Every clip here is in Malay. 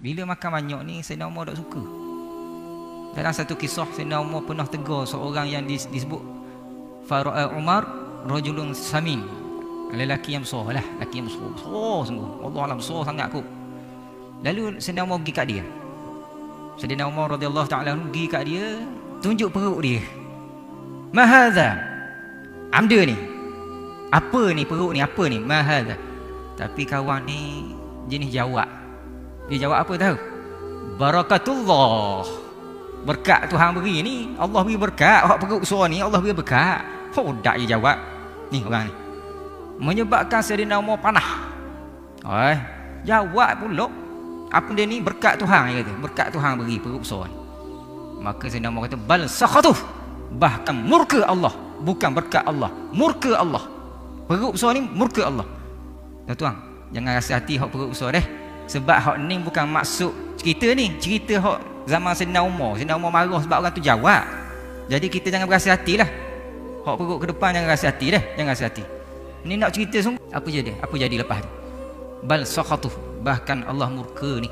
Bila makan banyak ni Sayyidina Umar tak suka. Dalam satu kisah Sayyidina Umar pernah tegur seorang yang disebut Umar rajulun samin, lelaki yang besar lah, lelaki yang besar sungguh, Allah alam besar sangat kot. Lalu Sayyidina Umar pergi kat dia, Sayyidina Umar radhiyallahu ta'ala pergi kat dia, tunjuk perut dia. Mahadha, amda ni, apa ni perut ni, apa ni, mahadha. Tapi kawan ni jenis jawab. Dia jawab apa tahu? Barakatullah, berkat Tuhan beri ni, Allah beri berkat. Hak perut besar ni Allah beri berkat. Hodak dia jawab. Ni orang ni menyebabkan Sayyidina Umar panah. Jawab pula apa dia ni, berkat Tuhan, dia kata berkat Tuhan beri perut besar ni. Maka Sayyidina Umar kata bal sakhatuh, bahkan murka Allah, bukan berkat Allah, murka Allah. Perut besar ni murka Allah. Tuan-tuan, jangan rasa hati hak perut besar deh. Sebab hak ni bukan maksud cerita ni, cerita hak zaman Sayyidina Umar. Sayyidina Umar marah sebab orang tu jawab. Jadi kita jangan berasa hatilah. Hak perut ke depan jangan rasa hati dah, jangan rasa hati. Ni nak cerita sungguh. Apa jadi? Apa jadi lepas tu? Bal sakhatuh, bahkan Allah murka ni.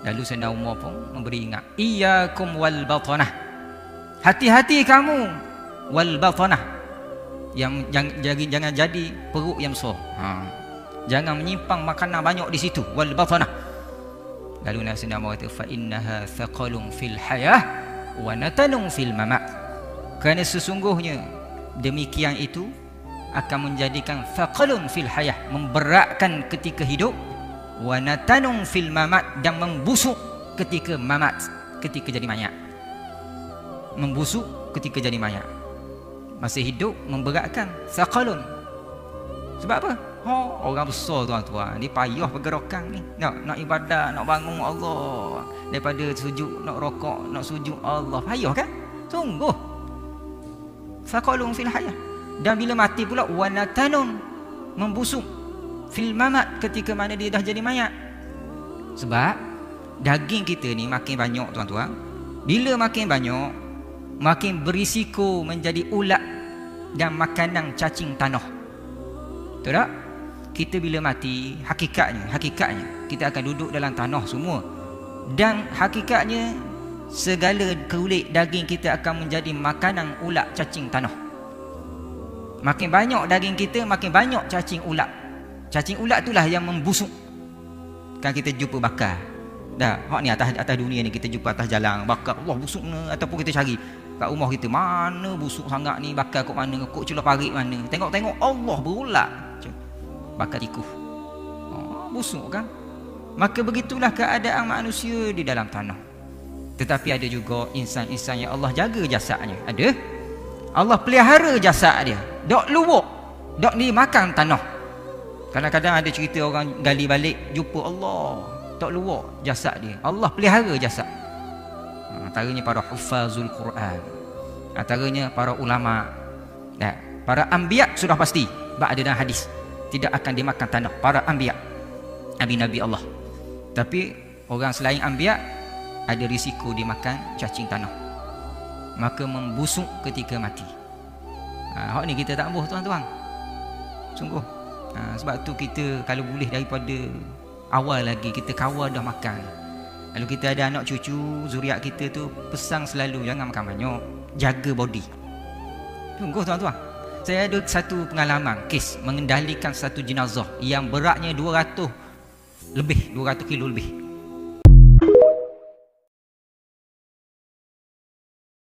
Lalu Sayyidina Umar pun memberi ingat, iyyakum wal batanah, hati-hati kamu, wal batanah, yang jangan jadi perut yang besar. Jangan menyimpang makanan banyak di situ, wal batanah. Lalu Sayyidina Umar kata fa innaha thaqalun fil hayah wa natanun fil mamat. Kerana sesungguhnya demikian itu akan menjadikan thaqalun fil hayah, memberatkan ketika hidup, wa natanun fil mamat, dan membusuk ketika mamat, ketika jadi mayat. Membusuk ketika jadi mayat. Masih hidup memberatkan, thaqalun. Sebab apa? Orang besar tuan-tuan, dia payah pergerakan ni. Nak ibadat, nak bangun Allah, daripada sujud nak rokok, nak sujud Allah, payah kan? Sungguh. Thaqalun fil hayah. Dan bila mati pula wanatanun, membusuk fil mamat, ketika mana dia dah jadi mayat. Sebab daging kita ni makin banyak tuan-tuan, bila makin banyak makin berisiko menjadi ulat dan makanan cacing tanah. Betul tak? Kita bila mati, hakikatnya kita akan duduk dalam tanah semua. Dan hakikatnya segala kulit daging kita akan menjadi makanan ulat cacing tanah. Makin banyak daging kita, makin banyak cacing ulat. Cacing ulat itulah yang membusuk. Kan kita jumpa bakar. Dah, hak ni atas dunia ni kita jumpa atas jalan bakar, Allah busuk ni, ataupun kita cari kat rumah kita, mana busuk sangat ni, bakar kat mana, kok celah parit mana. Tengok Allah berulat. Bakar tikus. Busuk kan? Maka begitulah keadaan manusia di dalam tanah. Tetapi ada juga insan-insan yang Allah jaga jasadnya. Ada. Allah pelihara jasad dia. Dok luwuk, dok dimakan tanah. Kadang-kadang ada cerita orang gali balik, jumpa Allah, dok luwuk jasad dia. Allah pelihara jasad. Antaranya para hufazul Quran, antaranya para ulama. Para anbiya sudah pasti, sebab ada dalam hadis, tidak akan dimakan tanah. Para anbiya, nabi-nabi Allah. Tapi orang selain anbiya ada risiko dimakan cacing tanah, maka membusuk ketika mati. Hak ni kita tak mahu tuan-tuan, sungguh. Sebab tu kita kalau boleh daripada awal lagi kita kawal dah makan. Kalau kita ada anak cucu, zuriat kita tu pesan selalu jangan makan banyak, jaga body. Sungguh tuan-tuan, saya ada satu pengalaman kes mengendalikan satu jenazah yang beratnya 200 kilo lebih.